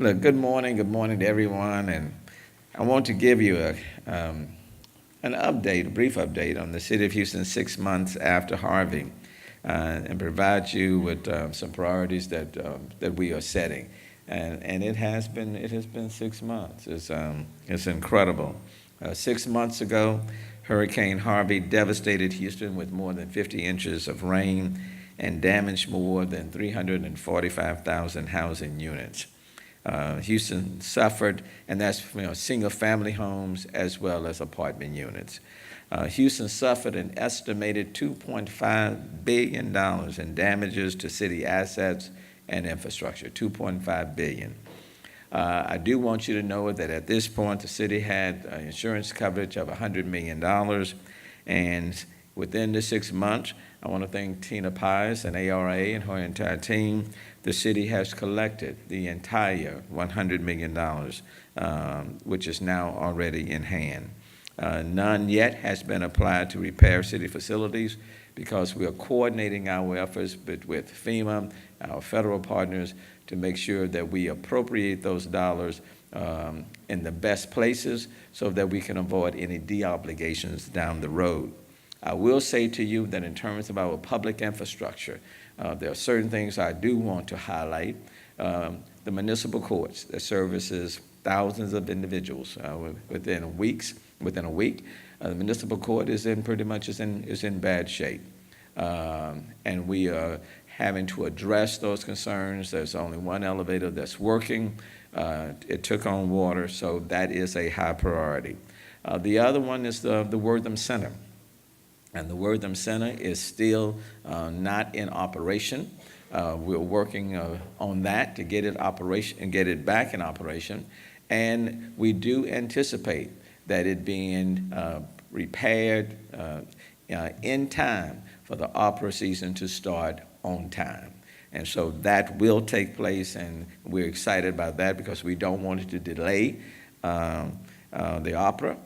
Look, good morning to everyone, and I want to give you an update, a brief update on the City of Houston 6 months after Harvey, and provide you with some priorities that we are setting. And it has been 6 months. It's incredible. 6 months ago, Hurricane Harvey devastated Houston with more than 50 inches of rain and damaged more than 345,000 housing units. Houston suffered, and that's single-family homes as well as apartment units. Houston suffered an estimated $2.5 billion in damages to city assets and infrastructure, $2.5 billion. I do want you to know that at this point, the city had insurance coverage of $100 million, and within the 6 months, I want to thank Tina Pies and ARA and her entire team. The city has collected the entire $100 million, which is now already in hand. None yet has been applied to repair city facilities because we are coordinating our efforts with FEMA, our federal partners, to make sure that we appropriate those dollars in the best places so that we can avoid any de-obligations down the road. I will say to you that in terms of our public infrastructure, there are certain things I do want to highlight. The municipal courts that services thousands of individuals within a week. The municipal court is in bad shape, and we are having to address those concerns. There's only one elevator that's working. It took on water, so that is a high priority. The other one is the Wortham Center. And the Wortham Center is still not in operation. We're working on that to get it back in operation. And we do anticipate that it being repaired in time for the opera season to start on time. And so that will take place, and we're excited about that because we don't want it to delay the opera.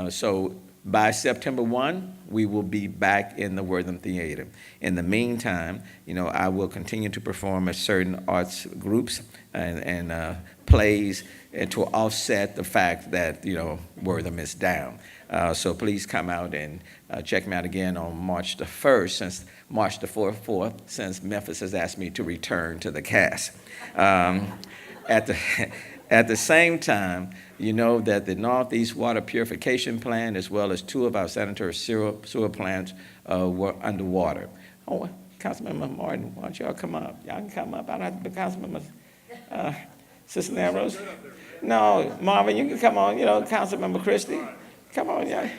So by September 1, we will be back in the Wortham Theater. In the meantime, I will continue to perform at certain arts groups and plays to offset the fact that, Wortham is down. So please come out and check me out again on March the 4th, since Memphis has asked me to return to the cast. At the same time, you know that the Northeast Water Purification Plant, as well as two of our sanitary sewer plants, were underwater. Oh, Councilmember Martin, why don't y'all come up? Y'all can come up. I don't have to be Councilmember Cisneros. No, Marvin, you can come on. Councilmember Christie, come on, y'all.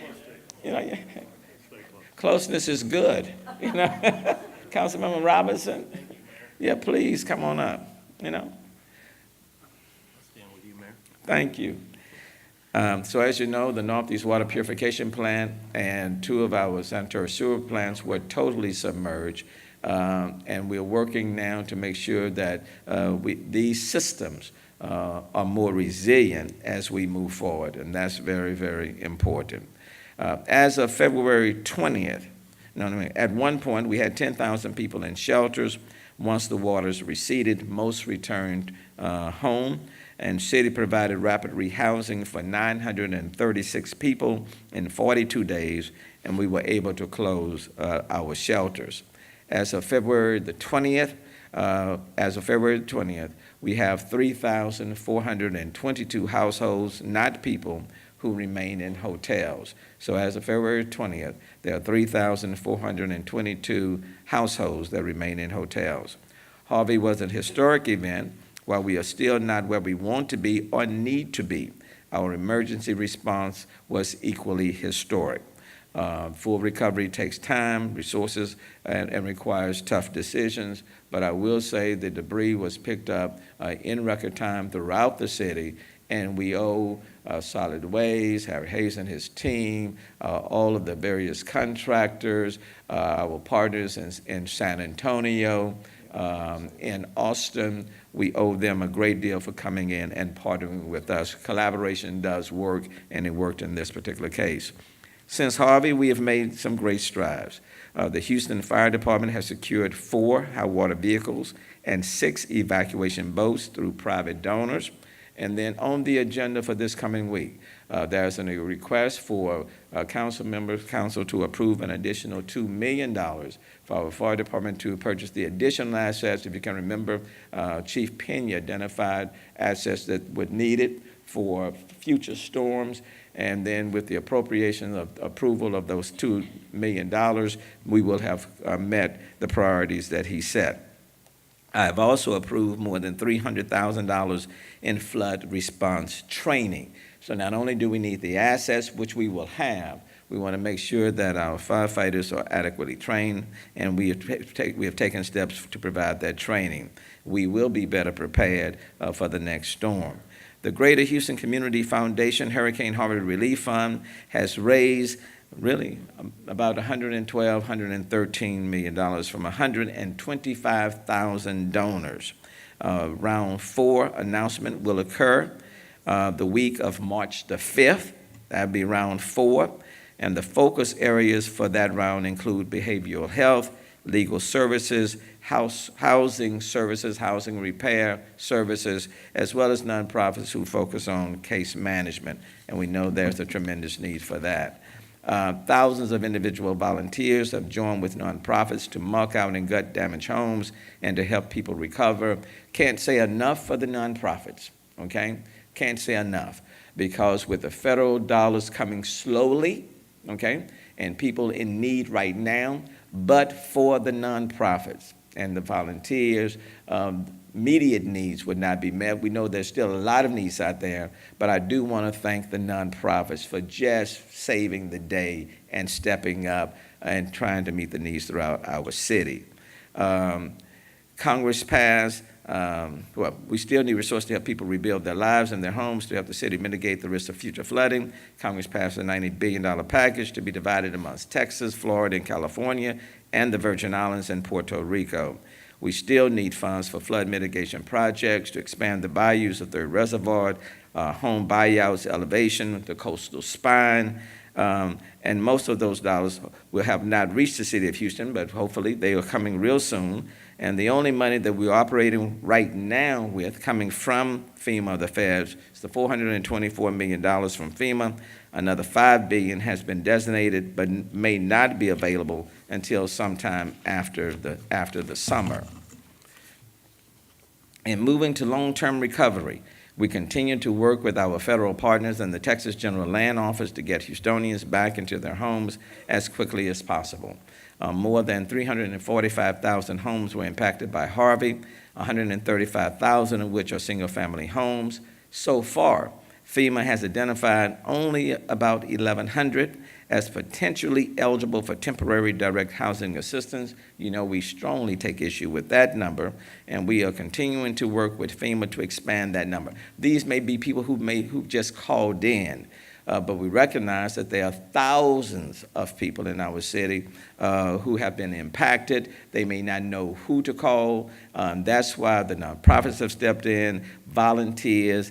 Closeness is good. Councilmember Robinson, yeah, please come on up. Thank you. So as you know, the Northeast Water Purification Plant and two of our sanitary sewer plants were totally submerged. And we're working now to make sure that these systems are more resilient as we move forward. And that's very, very important. As of February 20th, at one point we had 10,000 people in shelters. Once the waters receded, most returned home. And city provided rapid rehousing for 936 people in 42 days, and we were able to close our shelters. As of February 20th, we have 3,422 households, not people, who remain in hotels. So as of February 20th, there are 3,422 households that remain in hotels. Harvey was a historic event. While we are still not where we want to be or need to be, our emergency response was equally historic. Full recovery takes time, resources, and requires tough decisions, but I will say the debris was picked up in record time throughout the city, and we owe Solid Waste, Harry Hayes and his team, all of the various contractors, our partners in San Antonio, in Austin. We owe them a great deal for coming in and partnering with us. Collaboration does work, and it worked in this particular case. Since Harvey, we have made some great strides. The Houston Fire Department has secured 4 high water vehicles and 6 evacuation boats through private donors. And then on the agenda for this coming week, there's a request for council to approve an additional $2 million for our fire department to purchase the additional assets. If you can remember, Chief Pena identified assets that would need it for future storms. And then with the appropriation of approval of those $2 million, we will have met the priorities that he set. I have also approved more than $300,000 in flood response training. So not only do we need the assets, which we will have, we want to make sure that our firefighters are adequately trained, and we have taken steps to provide that training. We will be better prepared for the next storm. The Greater Houston Community Foundation Hurricane Harvey Relief Fund has raised really about $112, $113 million from 125,000 donors. Round 4 announcement will occur the week of March the 5th. That'll be round 4. And the focus areas for that round include behavioral health, legal services, housing services, housing repair services, as well as nonprofits who focus on case management. And we know there's a tremendous need for that. Thousands of individual volunteers have joined with nonprofits to mark out and gut damaged homes and to help people recover. Can't say enough for the nonprofits, okay? Can't say enough, because with the federal dollars coming slowly, okay, and people in need right now, but for the nonprofits and the volunteers, immediate needs would not be met. We know there's still a lot of needs out there, but I do want to thank the nonprofits for just saving the day and stepping up and trying to meet the needs throughout our city. Congress passed, we still need resources to help people rebuild their lives and their homes to help the city mitigate the risk of future flooding. Congress passed a $90 billion package to be divided amongst Texas, Florida, and California, and the Virgin Islands and Puerto Rico. We still need funds for flood mitigation projects to expand the bayous of Third Reservoir, home buyouts, elevation, the coastal spine, and most of those dollars will have not reached the city of Houston, but hopefully they are coming real soon. And the only money that we're operating right now with coming from FEMA, the feds, is the $424 million from FEMA. Another $5 billion has been designated, but may not be available until sometime after the summer. In moving to long-term recovery, we continue to work with our federal partners and the Texas General Land Office to get Houstonians back into their homes as quickly as possible. More than 345,000 homes were impacted by Harvey, 135,000 of which are single-family homes. So far, FEMA has identified only about 1,100 as potentially eligible for temporary direct housing assistance. You know, we strongly take issue with that number, and we are continuing to work with FEMA to expand that number. These may be people who just called in, but we recognize that there are thousands of people in our city who have been impacted. They may not know who to call. That's why the nonprofits have stepped in, volunteers,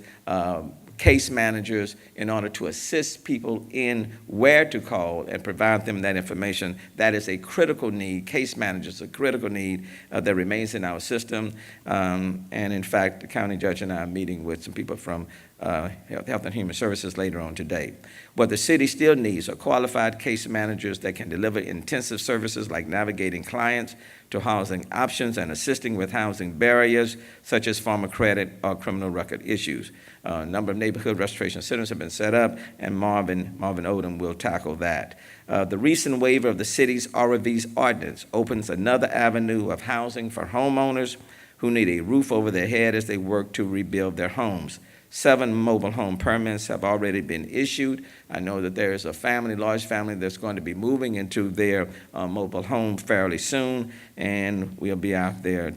case managers, in order to assist people in where to call and provide them that information. That is a critical need. Case managers, a critical need that remains in our system. And in fact, the county judge and I are meeting with some people from Health and Human Services later on today. What the city still needs are qualified case managers that can deliver intensive services like navigating clients to housing options and assisting with housing barriers, such as farmer credit or criminal record issues. A number of neighborhood restoration centers have been set up, and Marvin Odum will tackle that. The recent waiver of the city's RV's ordinance opens another avenue of housing for homeowners who need a roof over their head as they work to rebuild their homes. 7 mobile home permits have already been issued. I know that there is a large family that's going to be moving into their mobile home fairly soon, and we'll be out there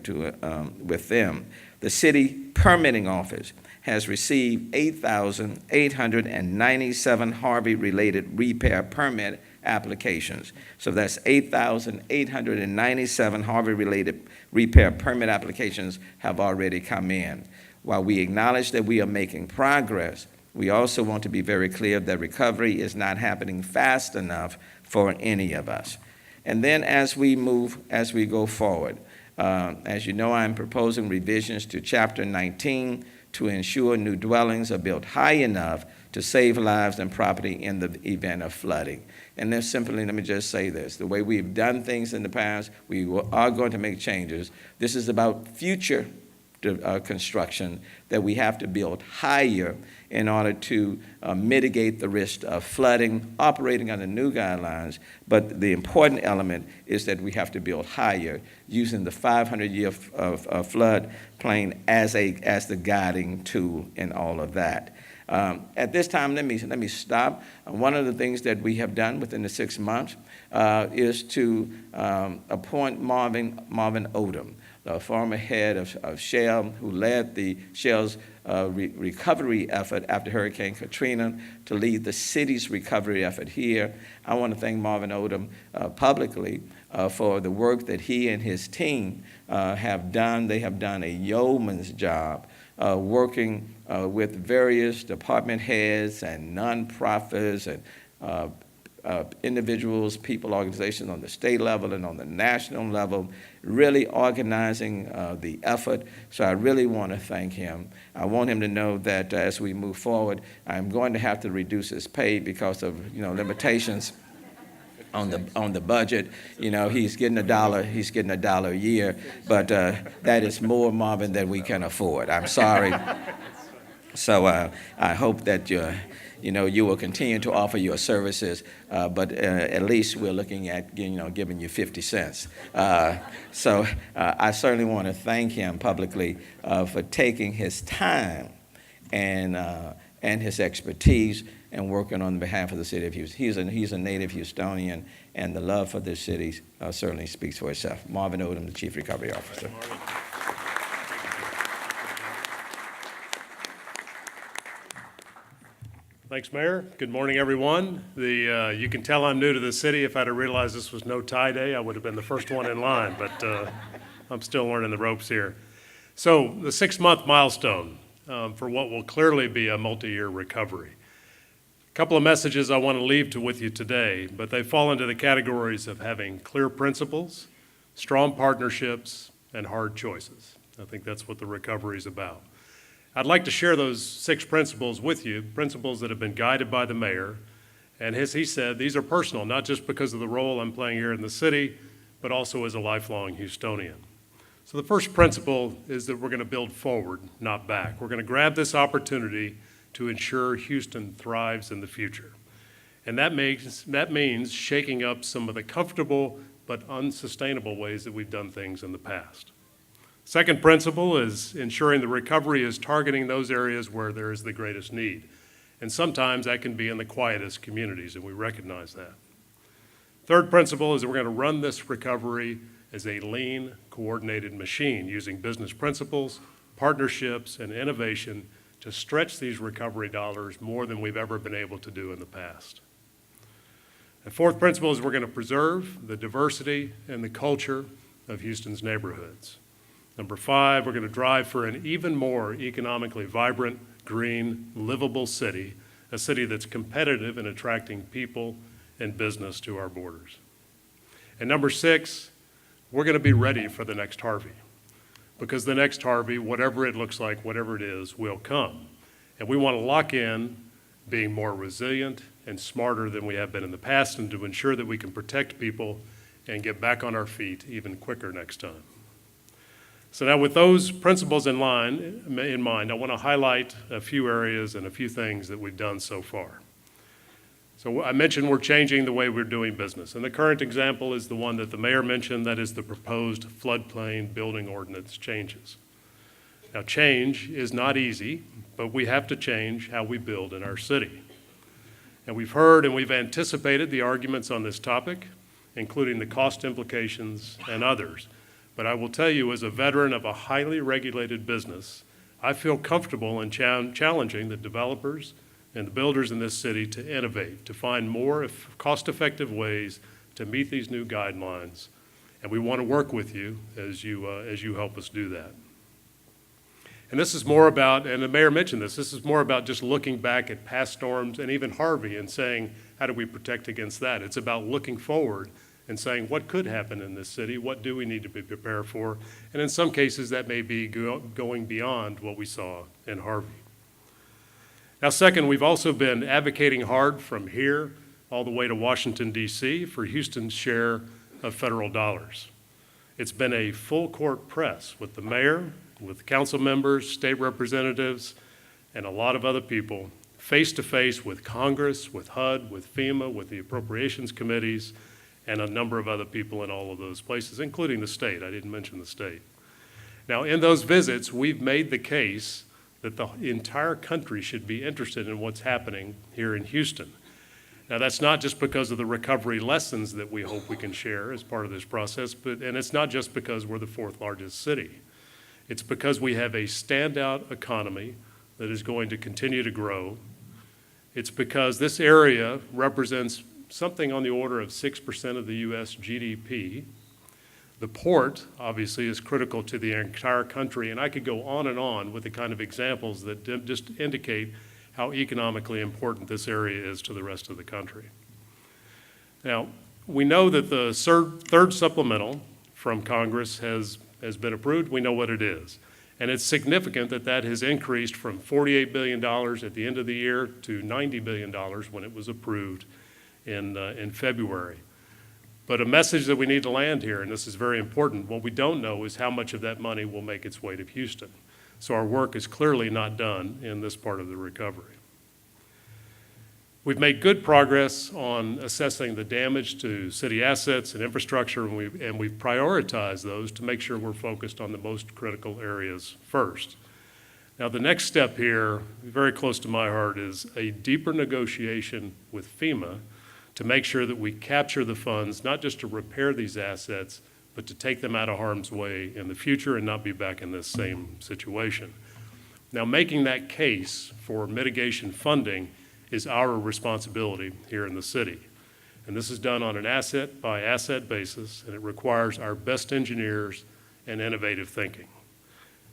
with them. The city permitting office has received 8,897 Harvey-related repair permit applications. So that's 8,897 Harvey-related repair permit applications have already come in. While we acknowledge that we are making progress, We also want to be very clear that recovery is not happening fast enough for any of us. And then as we go forward, as you know, I'm proposing revisions to Chapter 19 to ensure new dwellings are built high enough to save lives and property in the event of flooding. And then simply, let me just say this. The way we've done things in the past, we are going to make changes. This is about future construction that we have to build higher in order to mitigate the risk of flooding, operating under new guidelines. But the important element is that we have to build higher using the 500-year floodplain as the guiding tool in all of that. At this time, let me stop. One of the things that we have done within the 6 months is to appoint Marvin Odum, the former head of Shell, who led the Shell's recovery effort after Hurricane Katrina, to lead the city's recovery effort here. I want to thank Marvin Odum publicly for the work that he and his team have done. They have done a yeoman's job working with various department heads and nonprofits and individuals, people, organizations on the state level and on the national level, really organizing the effort. So I really want to thank him. I want him to know that as we move forward, I'm going to have to reduce his pay because of limitations on the budget. He's getting $1 a year, but that is more, Marvin, than we can afford. I'm sorry. So I hope that you will continue to offer your services, but at least we're looking at giving you 50 cents. So I certainly want to thank him publicly for taking his time and his expertise and working on behalf of the city of Houston. He's a native Houstonian, and the love for this city certainly speaks for itself. Marvin Odum, the Chief Recovery Officer. Thanks, Mayor. Good morning, everyone. You can tell I'm new to the city. If I'd have realized this was no tie day, I would have been the first one in line, but I'm still learning the ropes here. So the 6-month milestone for what will clearly be a multi-year recovery. A couple of messages I want to leave with you today, but they fall into the categories of having clear principles, strong partnerships, and hard choices. I think that's what the recovery is about. I'd like to share those 6 principles with you, principles that have been guided by the mayor. And as he said, these are personal, not just because of the role I'm playing here in the city, but also as a lifelong Houstonian. So the first principle is that we're going to build forward, not back. We're going to grab this opportunity to ensure Houston thrives in the future. And that means shaking up some of the comfortable but unsustainable ways that we've done things in the past. Second principle is ensuring the recovery is targeting those areas where there is the greatest need. And sometimes that can be in the quietest communities, and we recognize that. Third principle is that we're going to run this recovery as a lean, coordinated machine using business principles, partnerships, and innovation to stretch these recovery dollars more than we've ever been able to do in the past. And fourth principle is we're going to preserve the diversity and the culture of Houston's neighborhoods. Number 5, we're going to drive for an even more economically vibrant, green, livable city, a city that's competitive in attracting people and business to our borders. And number 6, we're going to be ready for the next Harvey, because the next Harvey, whatever it looks like, whatever it is, will come. And we want to lock in being more resilient and smarter than we have been in the past, and to ensure that we can protect people and get back on our feet even quicker next time. So now with those principles in mind, I want to highlight a few areas and a few things that we've done so far. So I mentioned we're changing the way we're doing business. And the current example is the one that the mayor mentioned, that is the proposed floodplain building ordinance changes. Now change is not easy, but we have to change how we build in our city. And we've heard and we've anticipated the arguments on this topic, including the cost implications and others. But I will tell you, as a veteran of a highly regulated business, I feel comfortable in challenging the developers and the builders in this city to innovate, to find more cost-effective ways to meet these new guidelines. And we want to work with you as you help us do that. And this is more about, and the mayor mentioned this is more about just looking back at past storms and even Harvey and saying, how do we protect against that? It's about looking forward and saying, what could happen in this city? What do we need to be prepared for? And in some cases, that may be going beyond what we saw in Harvey. Now, second, we've also been advocating hard from here all the way to Washington, D.C. for Houston's share of federal dollars. It's been a full court press with the mayor, with council members, state representatives, and a lot of other people, face to face with Congress, with HUD, with FEMA, with the appropriations committees, and a number of other people in all of those places, including the state. I didn't mention the state. Now, in those visits, we've made the case that the entire country should be interested in what's happening here in Houston. Now, that's not just because of the recovery lessons that we hope we can share as part of this process, and it's not just because we're the fourth largest city. It's because we have a standout economy that is going to continue to grow. It's because this area represents something on the order of 6% of the U.S. GDP. The port, obviously, is critical to the entire country, and I could go on and on with the kind of examples that just indicate how economically important this area is to the rest of the country. Now, we know that the third supplemental from Congress has been approved. We know what it is. And it's significant that that has increased from $48 billion at the end of the year to $90 billion when it was approved in February. But a message that we need to land here, and this is very important, what we don't know is how much of that money will make its way to Houston. So our work is clearly not done in this part of the recovery. We've made good progress on assessing the damage to city assets and infrastructure, and we've prioritized those to make sure we're focused on the most critical areas first. Now, the next step here, very close to my heart, is a deeper negotiation with FEMA to make sure that we capture the funds, not just to repair these assets, but to take them out of harm's way in the future and not be back in this same situation. Now, making that case for mitigation funding is our responsibility here in the city. And this is done on an asset-by-asset basis, and it requires our best engineers and innovative thinking.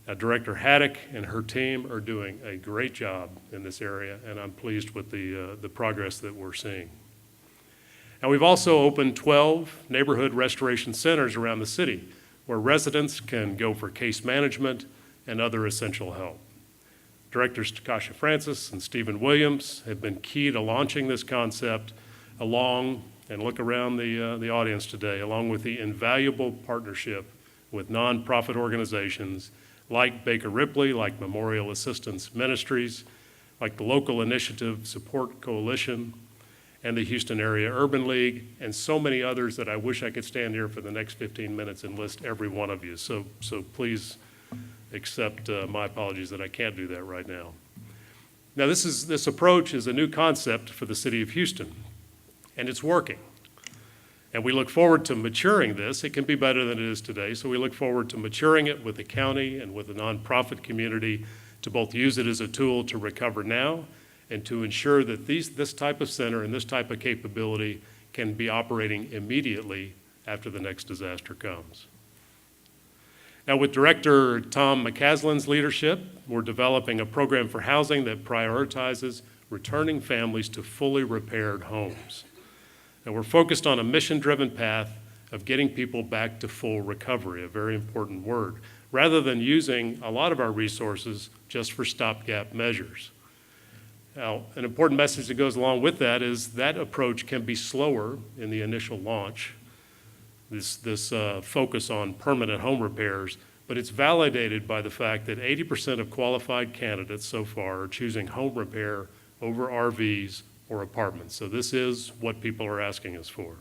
Now, Director Haddock and her team are doing a great job in this area, and I'm pleased with the progress that we're seeing. Now, we've also opened 12 neighborhood restoration centers around the city where residents can go for case management and other essential help. Directors Takasha Francis and Stephen Williams have been key to launching this concept along, and look around the audience today, along with the invaluable partnership with nonprofit organizations like Baker Ripley, like Memorial Assistance Ministries, like the Local Initiative Support Coalition, and the Houston Area Urban League, and so many others that I wish I could stand here for the next 15 minutes and list every one of you. So please accept my apologies that I can't do that right now. Now, this approach is a new concept for the city of Houston, and it's working. And we look forward to maturing this. It can be better than it is today, so we look forward to maturing it with the county and with the nonprofit community to both use it as a tool to recover now and to ensure that this type of center and this type of capability can be operating immediately after the next disaster comes. Now, with Director Tom McCaslin's leadership, we're developing a program for housing that prioritizes returning families to fully repaired homes. And we're focused on a mission-driven path of getting people back to full recovery, a very important word, rather than using a lot of our resources just for stopgap measures. Now, an important message that goes along with that is that approach can be slower in the initial launch, this focus on permanent home repairs, but it's validated by the fact that 80% of qualified candidates so far are choosing home repair over RVs or apartments. So this is what people are asking us for.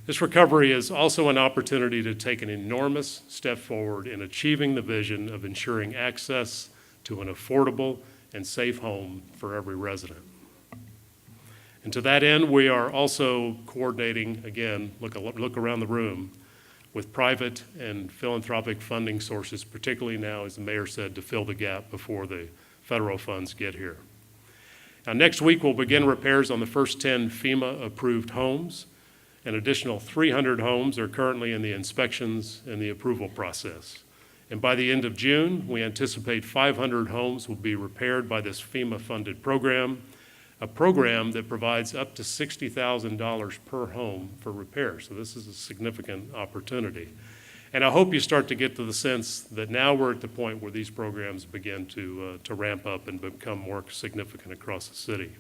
This recovery is also an opportunity to take an enormous step forward in achieving the vision of ensuring access to an affordable and safe home for every resident. And to that end, we are also coordinating, again, look around the room, with private and philanthropic funding sources, particularly now, as the mayor said, to fill the gap before the federal funds get here. Now, next week, we'll begin repairs on the first 10 FEMA-approved homes. An additional 300 homes are currently in the inspections and the approval process. And by the end of June, we anticipate 500 homes will be repaired by this FEMA-funded program, a program that provides up to $60,000 per home for repair. So this is a significant opportunity. And I hope you start to get to the sense that now we're at the point where these programs begin to ramp up and become more significant across the city.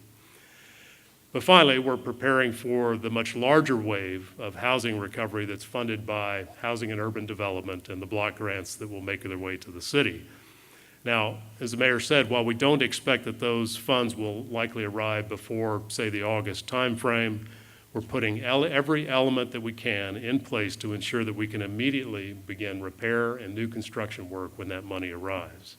But finally, we're preparing for the much larger wave of housing recovery that's funded by Housing and Urban Development and the block grants that will make their way to the city. Now, as the mayor said, while we don't expect that those funds will likely arrive before, say, the August timeframe, we're putting every element that we can in place to ensure that we can immediately begin repair and new construction work when that money arrives.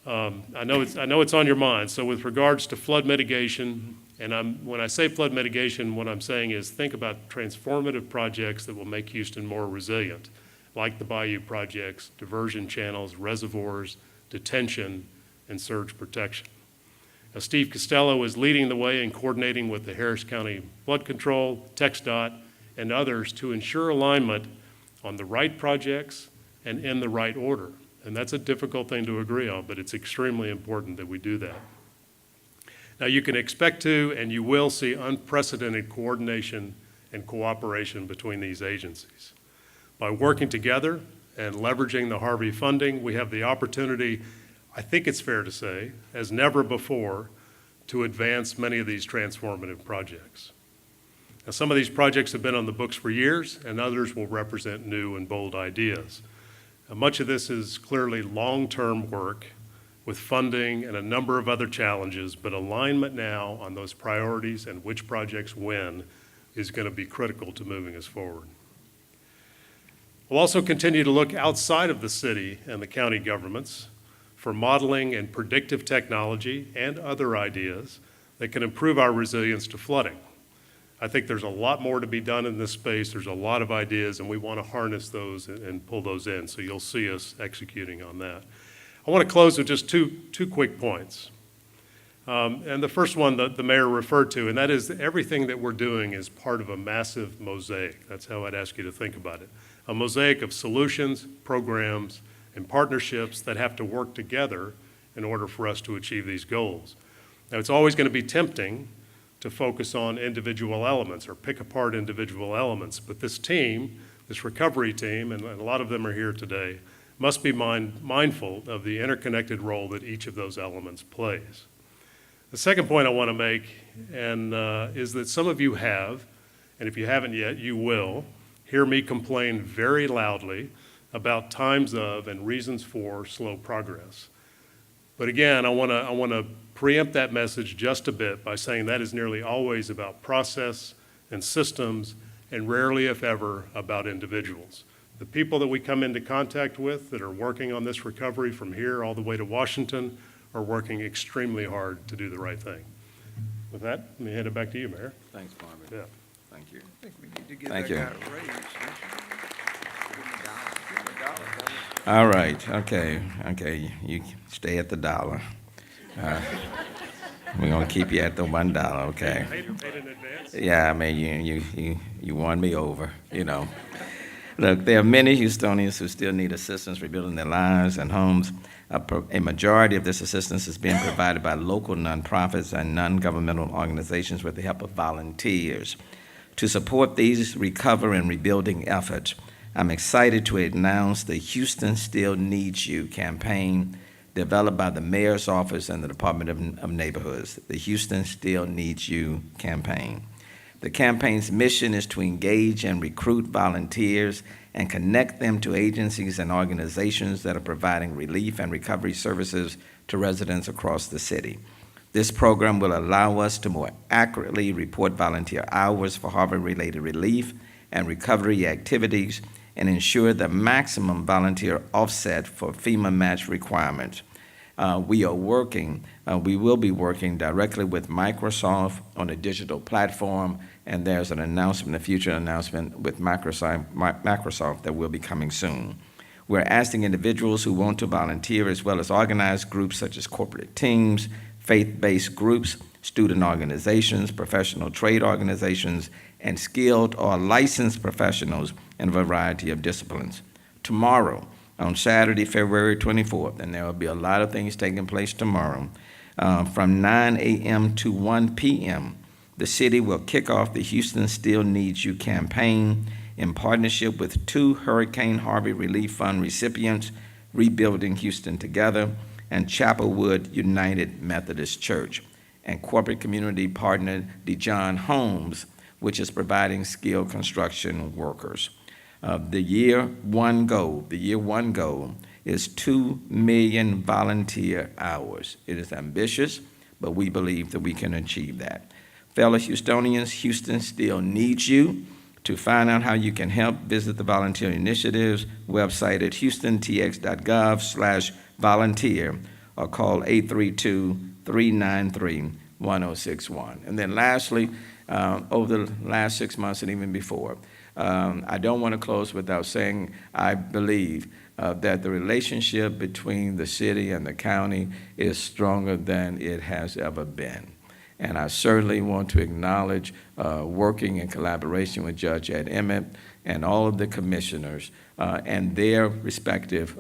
I know it's on your mind. So with regards to flood mitigation, and when I say flood mitigation, what I'm saying is think about transformative projects that will make Houston more resilient, like the Bayou projects, diversion channels, reservoirs, detention, and surge protection. Now, Steve Costello is leading the way in coordinating with the Harris County Flood Control, TxDOT, and others to ensure alignment on the right projects and in the right order. And that's a difficult thing to agree on, but it's extremely important that we do that. Now, you can expect to, and you will see unprecedented coordination and cooperation between these agencies. By working together and leveraging the Harvey funding, we have the opportunity, I think it's fair to say, as never before, to advance many of these transformative projects. Now, some of these projects have been on the books for years, and others will represent new and bold ideas. Much of this is clearly long-term work with funding and a number of other challenges, but alignment now on those priorities and which projects when is going to be critical to moving us forward. We'll also continue to look outside of the city and the county governments for modeling and predictive technology and other ideas that can improve our resilience to flooding. I think there's a lot more to be done in this space. There's a lot of ideas, and we want to harness those and pull those in. So you'll see us executing on that. I want to close with just two quick points. And the first one that the mayor referred to, and that is that everything that we're doing is part of a massive mosaic. That's how I'd ask you to think about it. A mosaic of solutions, programs, and partnerships that have to work together in order for us to achieve these goals. Now, it's always going to be tempting to focus on individual elements or pick apart individual elements. But this team, this recovery team, and a lot of them are here today, must be mindful of the interconnected role that each of those elements plays. The second point I want to make is that some of you have, and if you haven't yet, you will, hear me complain very loudly about times of and reasons for slow progress. But again, I want to preempt that message just a bit by saying that is nearly always about process and systems and rarely, if ever, about individuals. The people that we come into contact with that are working on this recovery from here all the way to Washington are working extremely hard to do the right thing. With that, let me hand it back to you, Mayor. Thanks, Marvin. Yeah. Thank you. I think we need to give Thank that you. guy a raise. Give him a dollar. Give him a dollar. All right, okay, you stay at the dollar. We're gonna keep you at the $1, okay? Paid in advance? Yeah, I mean, you won me over, you know. Look, there are many Houstonians who still need assistance rebuilding their lives and homes. A majority of this assistance is being provided by local nonprofits and non-governmental organizations with the help of volunteers. To support these recovery and rebuilding efforts, I'm excited to announce the Houston Still Needs You campaign developed by the Mayor's Office and the Department of Neighborhoods, the Houston Still Needs You campaign. The campaign's mission is to engage and recruit volunteers and connect them to agencies and organizations that are providing relief and recovery services to residents across the city. This program will allow us to more accurately report volunteer hours for Harvey-related relief and recovery activities and ensure the maximum volunteer offset for FEMA match requirements. We will be working directly with Microsoft on a digital platform, and there's an announcement, a future announcement with Microsoft that will be coming soon. We're asking individuals who want to volunteer, as well as organized groups such as corporate teams, faith-based groups, student organizations, professional trade organizations, and skilled or licensed professionals in a variety of disciplines tomorrow, on Saturday, February 24th, and there will be a lot of things taking place tomorrow. From 9 a.m. to 1 p.m., the city will kick off the Houston Still Needs You campaign in partnership with 2 Hurricane Harvey Relief Fund recipients, Rebuilding Houston Together, and Chapelwood United Methodist Church, and corporate community partner DeJohn Holmes, which is providing skilled construction workers. The year one goal is 2 million volunteer hours. It is ambitious, but we believe that we can achieve that. Fellow Houstonians, Houston still needs you. To find out how you can help, visit the Volunteer Initiative's website at houstontx.gov/volunteer or call 832-393-1061. And then lastly, over the last 6 months and even before, I don't want to close without saying I believe that the relationship between the city and the county is stronger than it has ever been. And I certainly want to acknowledge working in collaboration with Judge Ed Emmett and all of the commissioners and their respective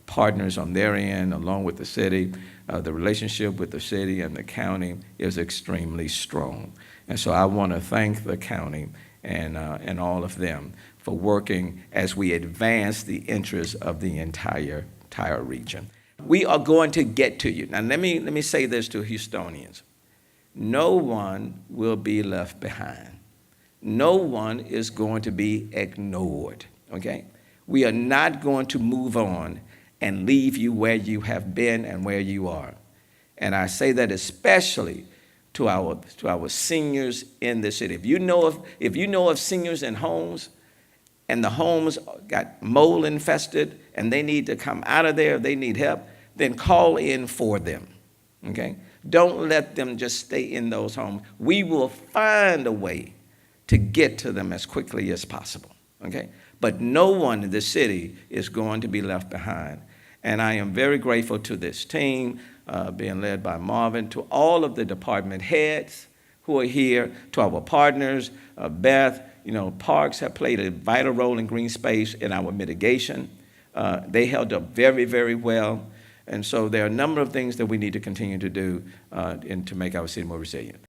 partners on their end, along with the city. The relationship with the city and the county is extremely strong. And so I want to thank the county and all of them for working as we advance the interests of the entire region. We are going to get to you. Now, let me say this to Houstonians. No one will be left behind. No one is going to be ignored, okay? We are not going to move on and leave you where you have been and where you are. And I say that especially to our seniors in the city. If you know of seniors in homes and the homes got mold infested and they need to come out of there, they need help, then call in for them, okay? Don't let them just stay in those homes. We will find a way to get to them as quickly as possible, okay? But no one in the city is going to be left behind. And I am very grateful to this team being led by Marvin, to all of the department heads who are here, to our partners, Beth. Parks have played a vital role in green space in our mitigation. They held up very, very well. And so there are a number of things that we need to continue to do and to make our city more resilient.